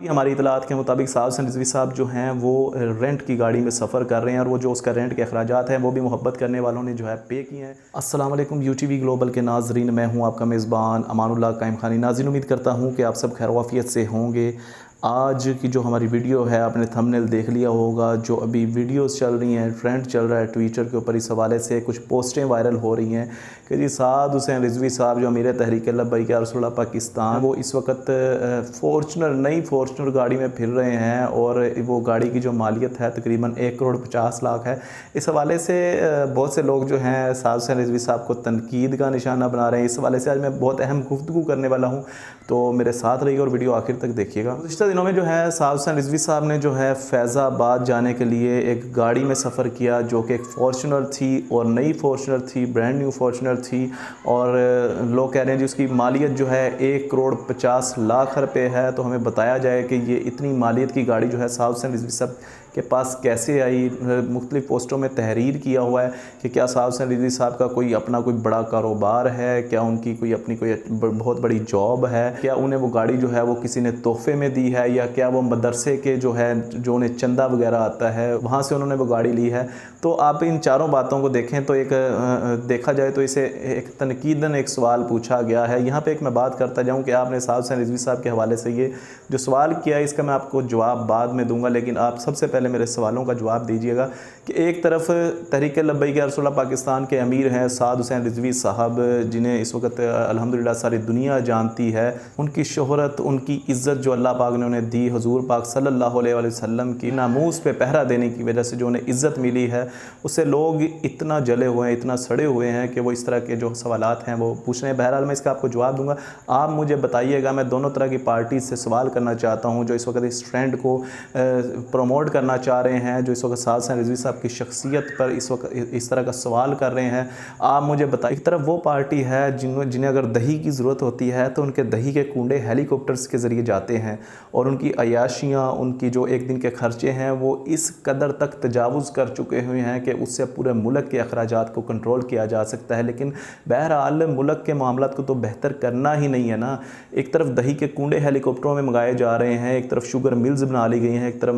हमारी इतलात के मुताबिक साहब से रिजवी साहब जो हैं वो रेंट की गाड़ी में सफ़र कर रहे हैं और वो जो उसका रेंट के अखराजात हैं वो भी मोहब्बत करने वालों ने जो है पे किए हैं। अस्सलाम वालेकुम यूटीवी ग्लोबल के नाजरीन, मैं हूं आपका मेज़बान अमानुल्लाह कायम खानी। नाज़रीन, उम्मीद करता हूं कि आप सब खैर-ओ-आफ़ियत से होंगे। आज की जो हमारी वीडियो है, आपने थंबनेल देख लिया होगा, जो अभी वीडियोस चल रही हैं, ट्रेंड चल रहा है ट्विटर के ऊपर, इस हवाले से कुछ पोस्टें वायरल हो रही हैं कि जी साद हुसैन रिजवी साहब जो अमीर तहरीक लब्बैक या रसूलुल्लाह पाकिस्तान, वो इस वक्त नई फॉर्चुनर गाड़ी में फिर रहे हैं और वो गाड़ी की जो मालियत है तकरीबन 1,50,00,000 है। इस हवाले से बहुत से लोग जो हैं साद हुसैन रिजवी साहब को तनकीद का निशाना बना रहे हैं। इस हवाले से आज मैं बहुत अहम गुफ्तगू करने वाला हूँ, तो मेरे साथ रहिए और वीडियो आखिर तक देखिएगा। गुज़िश्ता दिनों में जो है साद हुसैन रिजवी साहब ने जो है फैज़ाबाद जाने के लिए एक गाड़ी में सफ़र किया जो कि एक फॉर्चुनर थी और नई फॉर्चुनर थी, ब्रांड न्यू फॉर्चुनर थी। और लोग कह रहे हैं जी उसकी मालियत जो है 1,50,00,000 रुपये है। तो हमें बताया जाए कि ये इतनी मालियत की गाड़ी जो है साद हुसैन रिजवी साहब के पास कैसे आई। मुख्तलिफ़ पोस्टों में तहरीर किया हुआ है कि क्या साद हुसैन रिजवी साहब का कोई अपना कोई बड़ा कारोबार है, क्या उनकी कोई अपनी कोई बहुत बड़ी जॉब है, क्या उन्हें वो गाड़ी जो है वो किसी ने तोहफे में दी है, या क्या वो मदरसे के जो है जो उन्हें चंदा वगैरह आता है वहाँ से उन्होंने वो गाड़ी ली है। तो आप इन चारों बातों को देखें तो एक देखा जाए तो इसे एक तनकीदन एक सवाल पूछा गया है। यहाँ पे एक मैं बात करता जाऊँ कि आपने साद हुसैन रिजवी साहब के हवाले से ये जो सवाल किया है, इसका मैं आपको जवाब बाद में दूंगा, लेकिन आप सबसे पहले मेरे सवालों का जवाब दीजिएगा कि एक तरफ तहरीक लब्बैक या रसूलुल्लाह पाकिस्तान के अमीर हैं साद हुसैन रिजवी साहब, जिन्हें इस वक्त अल्हम्दुलिल्लाह सारी दुनिया जानती है। उनकी शोहरत, उनकी इज़्ज़त जो अल्लाह पाक ने उन्हें दी, हुज़ूर पाक सल्लल्लाहु अलैहि वसल्लम की नामूस पे पहरा देने की वजह से जो उन्हें इज़्ज़त मिली है, उससे लोग इतना जले हुए हैं, इतना सड़े हुए हैं कि वो इस तरह के जो सवालात हैं वो पूछ रहे हैं। बहरहाल मैं इसका आपको जवाब दूंगा, आप मुझे बताइएगा। मैं दोनों तरह की पार्टी से सवाल करना चाहता हूँ जो इस वक्त इस ट्रेंड को प्रमोट करना चाह रहे हैं, जो इस वक्त साद हुसैन रिजवी साहब की शख्सियत पर इस वक्त इस तरह का सवाल कर रहे हैं। आप मुझे बताइए, एक तरफ वो पार्टी है जिन्हें अगर दही की ज़रूरत होती है तो उनके दही के कूंडे हेलीकॉप्टर्स के ज़रिए जाते हैं और उनकी अयाशियाँ, उनकी जो एक दिन के खर्चे हैं वो इस कदर तक तजावुज़ कर चुके हुए हैं कि उससे पूरे मुल्क के अखराजात को कंट्रोल किया जा सकता है। लेकिन बहरहाल मुल्क के मामलात को तो बेहतर करना ही नहीं है ना। एक तरफ दही के कूंडे हेलीकॉप्टरों में मंगाए जा रहे हैं, एक तरफ शुगर मिल्स बना ली गई हैं, एक तरफ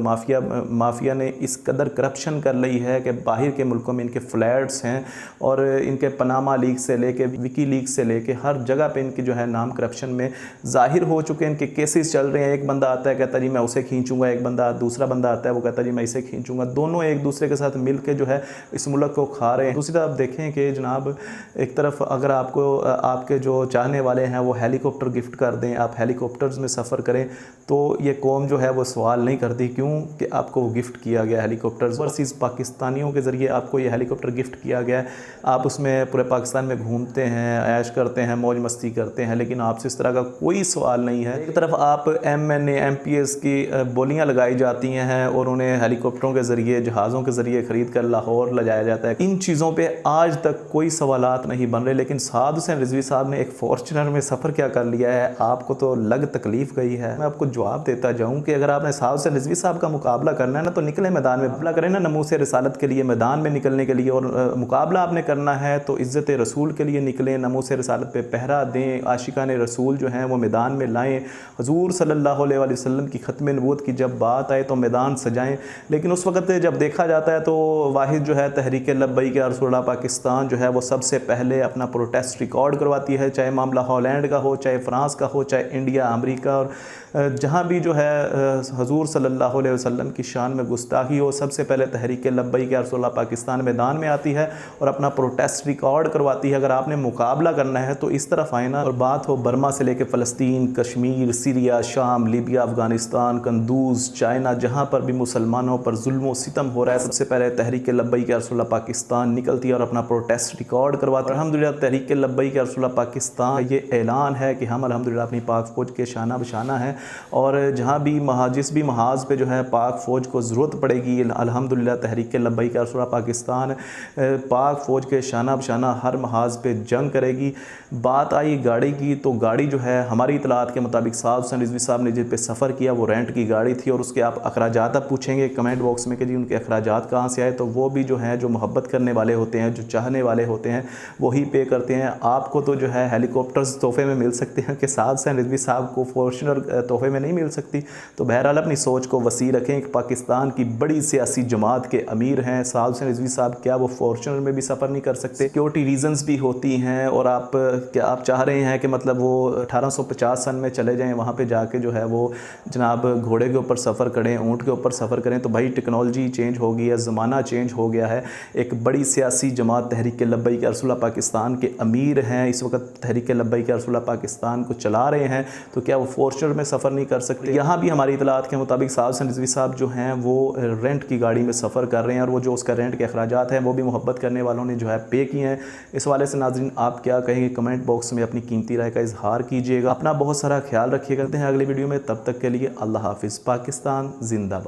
माफिया ने इस कदर करप्शन कर ली है कि बाहर के मुल्कों में इनके फ्लैट्स हैं और इनके पनामा लीक से लेके विकी लीक से लेके हर जगह पे इनकी जो है नाम करप्शन में ज़ाहिर हो चुके हैं। इनके केसेस चल रहे हैं। एक बंदा आता है कहता जी मैं उसे खींचूंगा, एक दूसरा बंदा आता है वो कहता जी मैं इसे खींचूंगा। दोनों एक दूसरे के साथ मिल के जो है इस मुल्क को खा रहे हैं। दूसरी तरफ आप देखें कि जनाब, एक तरफ अगर आपको आपके जो चाहने वाले हैं वो हेलीकॉप्टर गिफ्ट कर दें, आप हेलीकॉप्टर्स में सफ़र करें, तो ये कौम जो है वो सवाल नहीं करती क्यों कि आपको वो गिफ्ट किया गया हेलीकॉप्टर्स वर्सेस पाकिस्तानियों के ज़रिए आपको ये हेलीकॉप्टर गिफ्ट किया गया है। आप उसमें पूरे पाकिस्तान में घूमते हैं, ऐश करते हैं, मौज मस्ती करते हैं, लेकिन आपसे इस तरह का कोई सवाल नहीं है। एक तरफ आप MNA MPS की बोलियाँ लगाई जाती हैं और उन्हें हेलीकॉप्टरों के ज़रिए, जहाज़ों के ज़रिए ख़रीद कर लाहौर ले जाया जाता है। इन चीज़ों पर आज तक कोई सवालात नहीं बन रहे, लेकिन साद हुसैन रिजवी साहब ने एक फॉर्चुनर में सफ़र क्या कर लिया है, आपको तो लग तकलीफ़ गई है। मैं आपको जवाब देता जाऊँ कि अगर आपने साद हुसैन रिजवी साहब का मुकाबला करना है ना, तो निकले मैदान में, मुकाबला करें ना नमूस रिसालत के लिए, मैदान में निकलने के लिए। और मुकाबला आपने करना है तो इज़्ज़त रसूल के लिए निकलें, नमूस रिसालत पे पहरा दें, आशिकान रसूल जो हैं वो मैदान में लाएँ। हुज़ूर सल्लल्लाहु अलैहि वसल्लम की ख़त्म नबूवत की जब बात आए तो मैदान सजाएँ, लेकिन उस वक्त जब देखा जाता है तो वाहिद जो है तहरीक लब्बैक या रसूलुल्लाह पाकिस्तान जो है वो सबसे पहले अपना प्रोटेस्ट रिकॉर्ड करवाती है, चाहे मामला हॉलैंड का हो, चाहे फ्रांस का हो, चाहे इंडिया, अमेरिका, और जहाँ भी जो है हुज़ूर सल्लल्लाहु अलैहि वसल्लम की शान में गुस्ताखी हो, सबसे पहले तहरीक लब्बैक या रसूलुल्लाह पाकिस्तान मैदान में आती है और अपना प्रोटेस्ट रिकॉर्ड करवाती है। अगर आपने मुकाबला करना है तो इस तरफ आए ना, और बात हो बर्मा से लेकर फ़लस्तीन, कश्मीर, सीरिया, शाम, लीबिया, अफ़गानिस्तान, कंदूज, चाइना, जहाँ पर भी मुसलमानों पर जुल्म व सितम हो रहा है, सबसे पहले तहरीक लब्बैक या रसूलुल्लाह पाकिस्तान निकलती है और अपना प्रोटेस्ट रिकॉर्ड करवाती है। अल्हम्दुलिल्लाह तहरीक लब्बैक या रसूलुल्लाह पाकिस्तान ये ऐलान है कि हम अल्हम्दुलिल्लाह अपनी पाक फ़ौज के शाना बशाना हैं, और जहाँ भी जिस भी महाज पे जो है पाक फ़ौज को ज़रूरत पड़ेगी, अल्हम्दुलिल्लाह तहरीक लब्बैक या रसूलुल्लाह पाकिस्तान पाक फ़ौज के शाना बशाना हर महाज पे जंग करेगी। बात आई गाड़ी की, तो गाड़ी जो है हमारी इतलात के मुताबिक साद हुसैन रिजवी साहब ने जिस पे सफ़र किया वो रेंट की गाड़ी थी, और उसके आप अखराजात आप पूछेंगे कमेंट बॉक्स में कि जी उनके अखराजात कहाँ से आए, तो वो भी जो हैं जो मोहब्बत करने वाले होते हैं, जो चाहने वाले होते हैं, वही पे करते हैं। आपको तो जो है हेलीकॉप्टर्स तोहफे में मिल सकते हैं कि साद हुसैन रिजवी साहब को फॉर्चूनर तोहफे में नहीं मिल सकती। तो बहरहाल अपनी सोच को वसी रखें कि पाकिस्तान की बड़ी सियासी जमात के अमीर हैं साद हुसैन रिजवी साहब, क्या वो फॉर्चूनर में भी सफ़र नहीं कर सकते? सिक्योरिटी रीजंस भी होती हैं और आप चाह रहे हैं कि मतलब वो 1850 सन में चले जाएं, वहाँ पे जाके जो है वो जनाब घोड़े के ऊपर सफ़र करें, ऊँट के ऊपर सफ़र करें। तो भाई टेक्नोलॉजी चेंज हो गई है, ज़माना चेंज हो गया है। एक बड़ी सियासी जमात तहरीक लब्बैक या रसूलुल्लाह पाकिस्तान के अमीर हैं, इस वक्त तहरीक लब्बैक या रसूलुल्लाह पाकिस्तान को चला रहे हैं, तो क्या वो फॉर्चूनर में सफ़र नहीं कर सकते? यहाँ भी हमारी इतलात के मुताबिक साद हुसैन रिजवी साहब जो हैं वो रेंट की गाड़ी में सफ़र कर रहे हैं और वो जो उसका रेंट के अखराजात हैं वो भी मोहब्बत करने वालों ने जो है पे किए हैं। इस वाले से नाज़रीन आप क्या कहेंगे? कमेंट बॉक्स में अपनी कीमती राय का इजहार कीजिएगा। अपना बहुत सारा ख्याल रखिएगा। अगली वीडियो में, तब तक के लिए अल्लाह हाफिज़। पाकिस्तान जिंदाबाद।